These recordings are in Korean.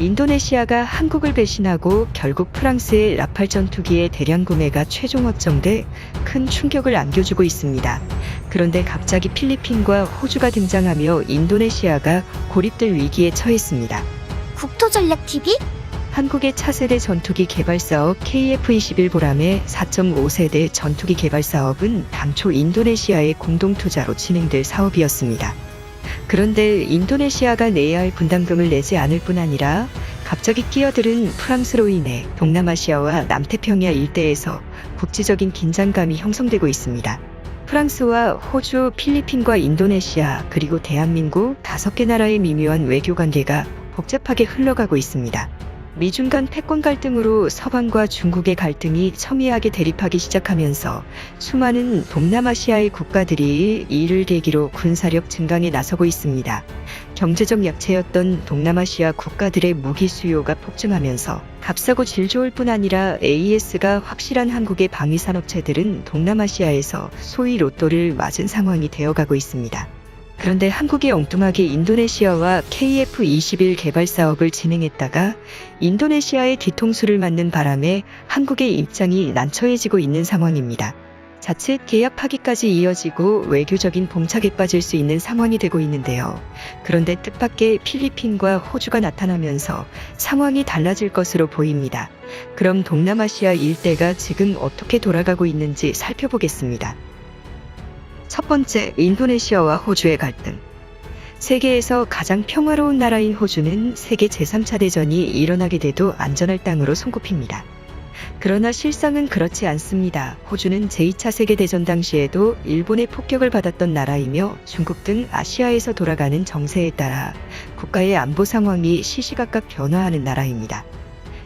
인도네시아가 한국을 배신하고 결국 프랑스의 라팔 전투기의 대량 구매가 최종 확정돼 큰 충격을 안겨주고 있습니다. 그런데 갑자기 필리핀과 호주가 등장하며 인도네시아가 고립될 위기에 처했습니다. 국토전략TV? 한국의 차세대 전투기 개발 사업 KF-21 보람의 4.5세대 전투기 개발 사업은 당초 인도네시아의 공동 투자로 진행될 사업이었습니다. 그런데 인도네시아가 내야 할 분담금을 내지 않을 뿐 아니라 갑자기 끼어들은 프랑스로 인해 동남아시아와 남태평야 일대에서 국제적인 긴장감이 형성되고 있습니다. 프랑스와 호주, 필리핀과 인도네시아, 그리고 대한민국 5개 나라의 미묘한 외교 관계가 복잡하게 흘러가고 있습니다. 미중 간 패권 갈등으로 서방과 중국의 갈등이 첨예하게 대립하기 시작하면서 수많은 동남아시아의 국가들이 이를 계기로 군사력 증강에 나서고 있습니다. 경제적 약체였던 동남아시아 국가들의 무기 수요가 폭증하면서 값싸고 질 좋을 뿐 아니라 AS가 확실한 한국의 방위산업체들은 동남아시아에서 소위 로또를 맞은 상황이 되어가고 있습니다. 그런데 한국이 엉뚱하게 인도네시아와 KF-21 개발 사업을 진행했다가 인도네시아의 뒤통수를 맞는 바람에 한국의 입장이 난처해지고 있는 상황입니다. 자칫 계약 파기까지 이어지고 외교적인 봉착에 빠질 수 있는 상황이 되고 있는데요. 그런데 뜻밖의 필리핀과 호주가 나타나면서 상황이 달라질 것으로 보입니다. 그럼 동남아시아 일대가 지금 어떻게 돌아가고 있는지 살펴보겠습니다. 첫 번째, 인도네시아와 호주의 갈등. 세계에서 가장 평화로운 나라인 호주는 세계 제3차 대전이 일어나게 돼도 안전할 땅으로 손꼽힙니다. 그러나 실상은 그렇지 않습니다. 호주는 제2차 세계대전 당시에도 일본의 폭격을 받았던 나라이며 중국 등 아시아에서 돌아가는 정세에 따라 국가의 안보 상황이 시시각각 변화하는 나라입니다.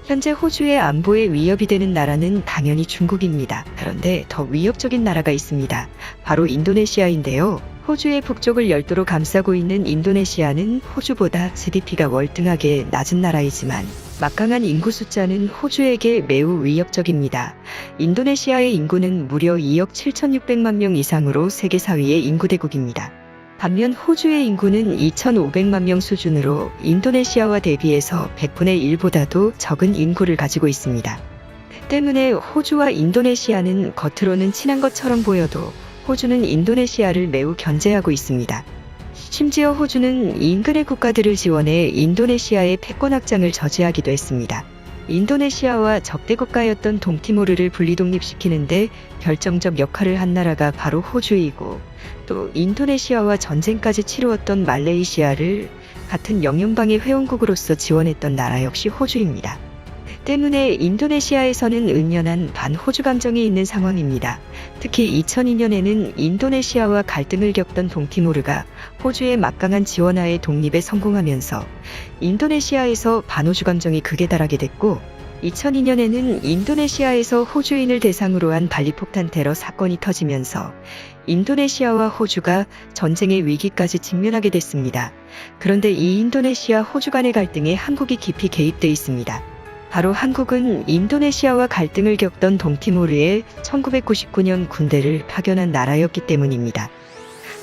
현재 호주의 안보에 위협이 되는 나라는 당연히 중국입니다. 그런데 더 위협적인 나라가 있습니다. 바로 인도네시아인데요. 호주의 북쪽을 열도로 감싸고 있는 인도네시아는 호주보다 GDP가 월등하게 낮은 나라이지만 막강한 인구 숫자는 호주에게 매우 위협적입니다. 인도네시아의 인구는 무려 2억 7,600만 명 이상으로 세계 4위의 인구 대국입니다. 반면 호주의 인구는 2,500만 명 수준으로 인도네시아와 대비해서 100분의 1보다도 적은 인구를 가지고 있습니다. 때문에 호주와 인도네시아는 겉으로는 친한 것처럼 보여도 호주는 인도네시아를 매우 견제하고 있습니다. 심지어 호주는 인근의 국가들을 지원해 인도네시아의 패권 확장을 저지하기도 했습니다. 인도네시아와 적대 국가였던 동티모르를 분리독립시키는데 결정적 역할을 한 나라가 바로 호주이고, 또 인도네시아와 전쟁까지 치루었던 말레이시아를 같은 영연방의 회원국으로서 지원했던 나라 역시 호주입니다. 때문에 인도네시아에서는 은연한 반호주 감정이 있는 상황입니다. 특히 2002년에는 인도네시아와 갈등을 겪던 동티모르가 호주의 막강한 지원하에 독립에 성공하면서 인도네시아에서 반호주 감정이 극에 달하게 됐고, 2002년에는 인도네시아에서 호주인을 대상으로 한 발리폭탄 테러 사건이 터지면서 인도네시아와 호주가 전쟁의 위기까지 직면하게 됐습니다. 그런데 이 인도네시아 호주 간의 갈등에 한국이 깊이 개입돼 있습니다. 바로 한국은 인도네시아와 갈등을 겪던 동티모르에 1999년 군대를 파견한 나라였기 때문입니다.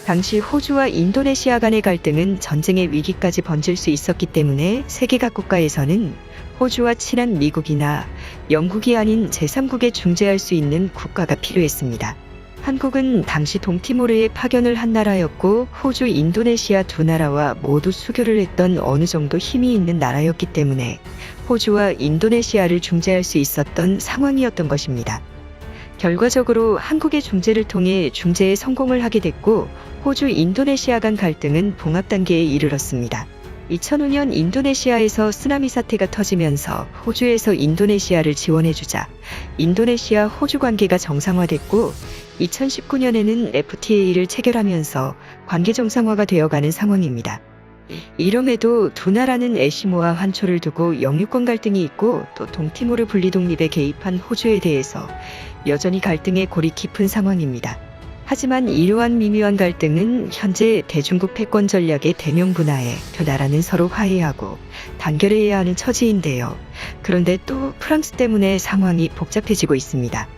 당시 호주와 인도네시아 간의 갈등은 전쟁의 위기까지 번질 수 있었기 때문에 세계 각 국가에서는 호주와 친한 미국이나 영국이 아닌 제3국에 중재할 수 있는 국가가 필요했습니다. 한국은 당시 동티모르에 파견을 한 나라였고 호주, 인도네시아 두 나라와 모두 수교를 했던 어느 정도 힘이 있는 나라였기 때문에 호주와 인도네시아를 중재할 수 있었던 상황이었던 것입니다. 결과적으로 한국의 중재를 통해 중재에 성공을 하게 됐고 호주, 인도네시아 간 갈등은 봉합 단계에 이르렀습니다. 2005년 인도네시아에서 쓰나미 사태가 터지면서 호주에서 인도네시아를 지원해주자 인도네시아 호주 관계가 정상화됐고 2019년에는 FTA를 체결하면서 관계 정상화가 되어가는 상황입니다. 이럼에도 두 나라는 애시모아 환초를 두고 영유권 갈등이 있고 또 동티모르 분리독립에 개입한 호주에 대해서 여전히 갈등의 골이 깊은 상황입니다. 하지만 이러한 미묘한 갈등은 현재 대중국 패권 전략의 대명분하에 두 나라는 서로 화해하고 단결해야 하는 처지인데요. 그런데 또 프랑스 때문에 상황이 복잡해지고 있습니다.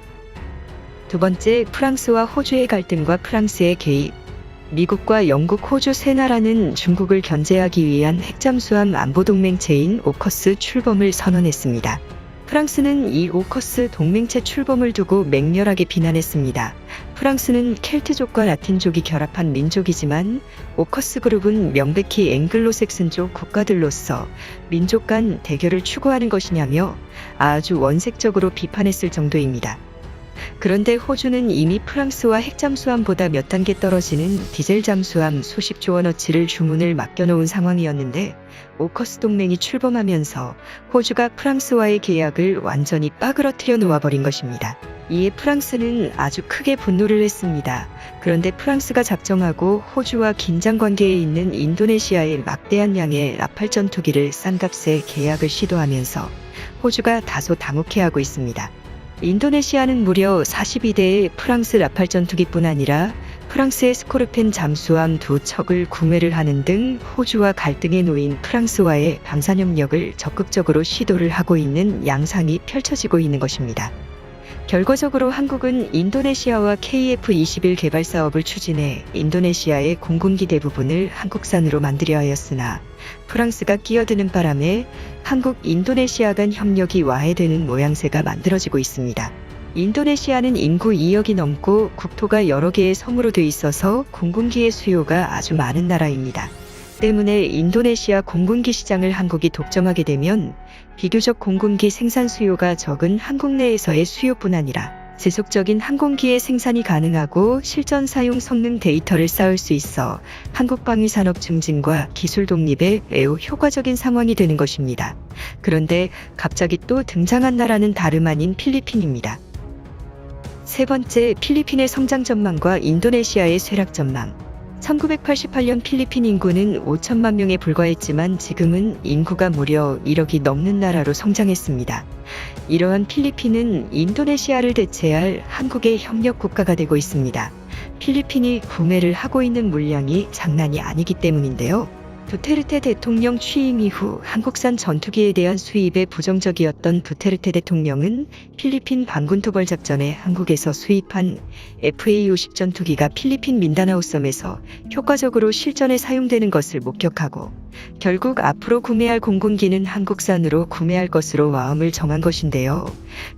두 번째, 프랑스와 호주의 갈등과 프랑스의 개입. 미국과 영국, 호주 세 나라는 중국을 견제하기 위한 핵잠수함 안보동맹체인 오커스 출범을 선언했습니다. 프랑스는 이 오커스 동맹체 출범을 두고 맹렬하게 비난했습니다. 프랑스는 켈트족과 라틴족이 결합한 민족이지만 오커스 그룹은 명백히 앵글로색슨족 국가들로서 민족 간 대결을 추구하는 것이냐며 아주 원색적으로 비판했을 정도입니다. 그런데 호주는 이미 프랑스와 핵잠수함보다 몇 단계 떨어지는 디젤 잠수함 수십조 원어치를 주문을 맡겨놓은 상황이었는데 오커스 동맹이 출범하면서 호주가 프랑스와의 계약을 완전히 빠그러뜨려 놓아버린 것입니다. 이에 프랑스는 아주 크게 분노를 했습니다. 그런데 프랑스가 작정하고 호주와 긴장 관계에 있는 인도네시아에 막대한 양의 라팔 전투기를 싼 값에 계약을 시도하면서 호주가 다소 당혹해하고 있습니다. 인도네시아는 무려 42대의 프랑스 라팔 전투기뿐 아니라 프랑스의 스코르펜 잠수함 2척을 구매를 하는 등 호주와 갈등에 놓인 프랑스와의 방산협력을 적극적으로 시도를 하고 있는 양상이 펼쳐지고 있는 것입니다. 결과적으로 한국은 인도네시아와 KF-21 개발 사업을 추진해 인도네시아의 공군기 대부분을 한국산으로 만들려 하였으나 프랑스가 끼어드는 바람에 한국 인도네시아 간 협력이 와해되는 모양새가 만들어지고 있습니다. 인도네시아는 인구 2억이 넘고 국토가 여러 개의 섬으로 돼 있어서 공군기의 수요가 아주 많은 나라입니다. 때문에 인도네시아 공군기 시장을 한국이 독점하게 되면 비교적 공군기 생산 수요가 적은 한국 내에서의 수요뿐 아니라 지속적인 항공기의 생산이 가능하고 실전 사용 성능 데이터를 쌓을 수 있어 한국 방위 산업 증진과 기술 독립에 매우 효과적인 상황이 되는 것입니다. 그런데 갑자기 또 등장한 나라는 다름 아닌 필리핀입니다. 세 번째, 필리핀의 성장 전망과 인도네시아의 쇠락 전망. 1988년 필리핀 인구는 5천만 명에 불과했지만 지금은 인구가 무려 1억이 넘는 나라로 성장했습니다. 이러한 필리핀은 인도네시아를 대체할 한국의 협력 국가가 되고 있습니다. 필리핀이 구매를 하고 있는 물량이 장난이 아니기 때문인데요. 두테르테 대통령 취임 이후 한국산 전투기에 대한 수입에 부정적이었던 두테르테 대통령은 필리핀 반군토벌 작전에 한국에서 수입한 FA-50 전투기가 필리핀 민다나오 섬에서 효과적으로 실전에 사용되는 것을 목격하고 결국 앞으로 구매할 공군기는 한국산으로 구매할 것으로 마음을 정한 것인데요.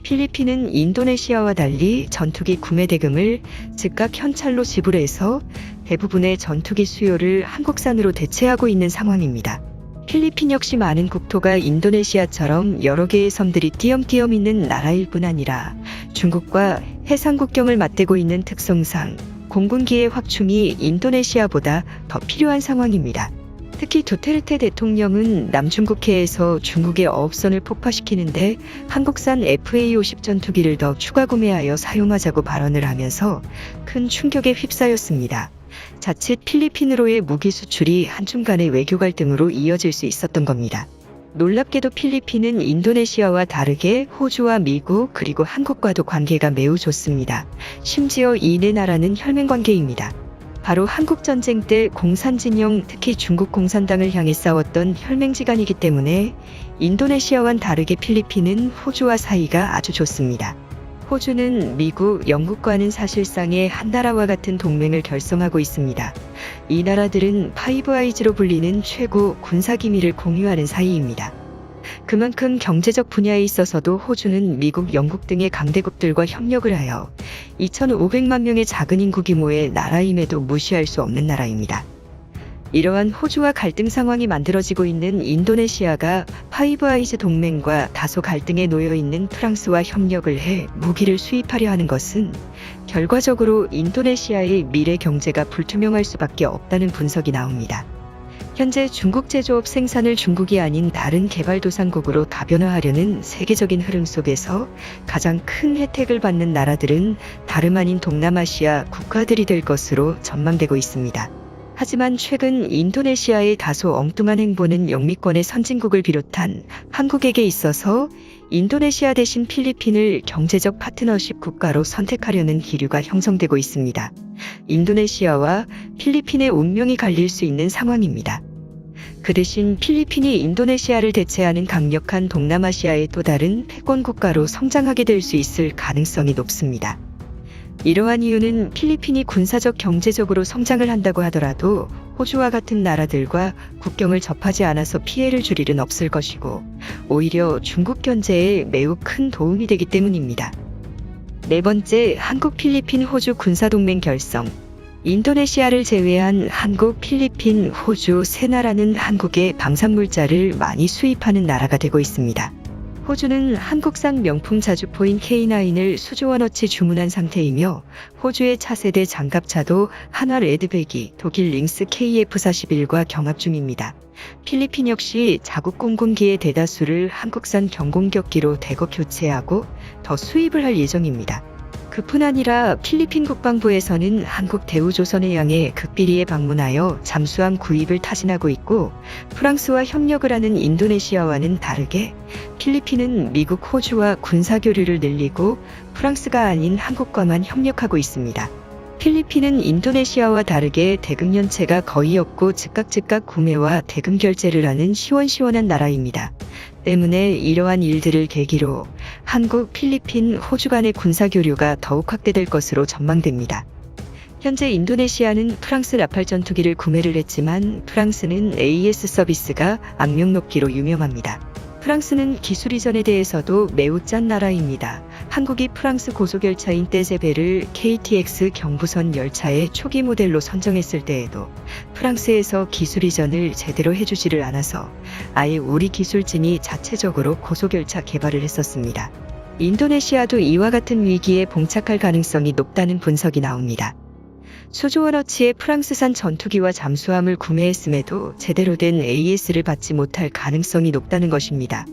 필리핀은 인도네시아와 달리 전투기 구매 대금을 즉각 현찰로 지불해서 대부분의 전투기 수요를 한국산으로 대체하고 있는 상황입니다. 필리핀 역시 많은 국토가 인도네시아처럼 여러 개의 섬들이 띄엄띄엄 있는 나라일 뿐 아니라 중국과 해상 국경을 맞대고 있는 특성상 공군기의 확충이 인도네시아보다 더 필요한 상황입니다. 특히 두테르테 대통령은 남중국해에서 중국의 어업선을 폭파시키는데 한국산 FA-50 전투기를 더 추가 구매하여 사용하자고 발언을 하면서 큰 충격에 휩싸였습니다. 자칫 필리핀으로의 무기 수출이 한순간의 외교 갈등으로 이어질 수 있었던 겁니다. 놀랍게도 필리핀은 인도네시아와 다르게 호주와 미국 그리고 한국과도 관계가 매우 좋습니다. 심지어 이 네 나라는 혈맹 관계입니다. 바로 한국전쟁 때 공산진영, 특히 중국 공산당을 향해 싸웠던 혈맹지간이기 때문에 인도네시아와는 다르게 필리핀은 호주와 사이가 아주 좋습니다. 호주는 미국, 영국과는 사실상의 한 나라와 같은 동맹을 결성하고 있습니다. 이 나라들은 파이브 아이즈로 불리는 최고 군사기밀을 공유하는 사이입니다. 그만큼 경제적 분야에 있어서도 호주는 미국, 영국 등의 강대국들과 협력을 하여 2,500만 명의 작은 인구 규모의 나라임에도 무시할 수 없는 나라입니다. 이러한 호주와 갈등 상황이 만들어지고 있는 인도네시아가 파이브 아이즈 동맹과 다소 갈등에 놓여 있는 프랑스와 협력을 해 무기를 수입하려 하는 것은 결과적으로 인도네시아의 미래 경제가 불투명할 수밖에 없다는 분석이 나옵니다. 현재 중국 제조업 생산을 중국이 아닌 다른 개발도상국으로 다변화하려는 세계적인 흐름 속에서 가장 큰 혜택을 받는 나라들은 다름 아닌 동남아시아 국가들이 될 것으로 전망되고 있습니다. 하지만 최근 인도네시아의 다소 엉뚱한 행보는 영미권의 선진국을 비롯한 한국에게 있어서 인도네시아 대신 필리핀을 경제적 파트너십 국가로 선택하려는 기류가 형성되고 있습니다. 인도네시아와 필리핀의 운명이 갈릴 수 있는 상황입니다. 그 대신 필리핀이 인도네시아를 대체하는 강력한 동남아시아의 또 다른 패권 국가로 성장하게 될 수 있을 가능성이 높습니다. 이러한 이유는 필리핀이 군사적 경제적으로 성장을 한다고 하더라도 호주와 같은 나라들과 국경을 접하지 않아서 피해를 줄 일은 없을 것이고 오히려 중국 견제에 매우 큰 도움이 되기 때문입니다. 네 번째, 한국, 필리핀, 호주 군사동맹 결성. 인도네시아를 제외한 한국, 필리핀, 호주 세 나라는 한국의 방산물자를 많이 수입하는 나라가 되고 있습니다. 호주는 한국산 명품 자주포인 K9을 수조 원어치 주문한 상태이며 호주의 차세대 장갑차도 한화 레드백이 독일 링스 KF41과 경합 중입니다. 필리핀 역시 자국 공군기의 대다수를 한국산 경공격기로 대거 교체하고 더 수입을 할 예정입니다. 그뿐 아니라 필리핀 국방부에서는 한국 대우조선을 향해 극비리에 방문하여 잠수함 구입을 타진하고 있고 프랑스와 협력을 하는 인도네시아와는 다르게 필리핀은 미국, 호주와 군사교류를 늘리고 프랑스가 아닌 한국과만 협력하고 있습니다. 필리핀은 인도네시아와 다르게 대금 연체가 거의 없고 즉각 구매와 대금 결제를 하는 시원시원한 나라입니다. 때문에 이러한 일들을 계기로 한국, 필리핀, 호주 간의 군사교류가 더욱 확대될 것으로 전망됩니다. 현재 인도네시아는 프랑스 라팔 전투기를 구매를 했지만 프랑스는 AES 서비스가 악명 높기로 유명합니다. 프랑스는 기술 이전에 대해서도 매우 짠 나라입니다. 한국이 프랑스 고속열차인 떼제베를 KTX 경부선 열차의 초기 모델로 선정했을 때에도 프랑스에서 기술 이전을 제대로 해주지를 않아서 아예 우리 기술진이 자체적으로 고속열차 개발을 했었습니다. 인도네시아도 이와 같은 위기에 봉착할 가능성이 높다는 분석이 나옵니다. 수조 원어치의 프랑스산 전투기와 잠수함을 구매했음에도 제대로 된 AES를 받지 못할 가능성이 높다는 것입니다.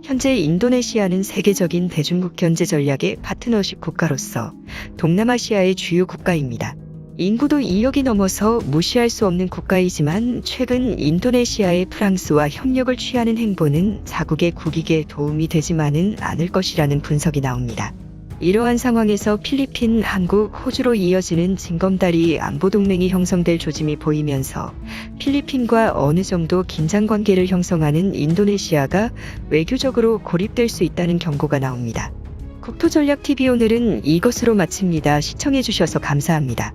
현재 인도네시아는 세계적인 대중국 견제 전략의 파트너십 국가로서 동남아시아의 주요 국가입니다. 인구도 2억이 넘어서 무시할 수 없는 국가이지만 최근 인도네시아의 프랑스와 협력을 취하는 행보는 자국의 국익에 도움이 되지만은 않을 것이라는 분석이 나옵니다. 이러한 상황에서 필리핀, 한국, 호주로 이어지는 징검다리 안보동맹이 형성될 조짐이 보이면서 필리핀과 어느 정도 긴장관계를 형성하는 인도네시아가 외교적으로 고립될 수 있다는 경고가 나옵니다. 국토전략TV 오늘은 이것으로 마칩니다. 시청해주셔서 감사합니다.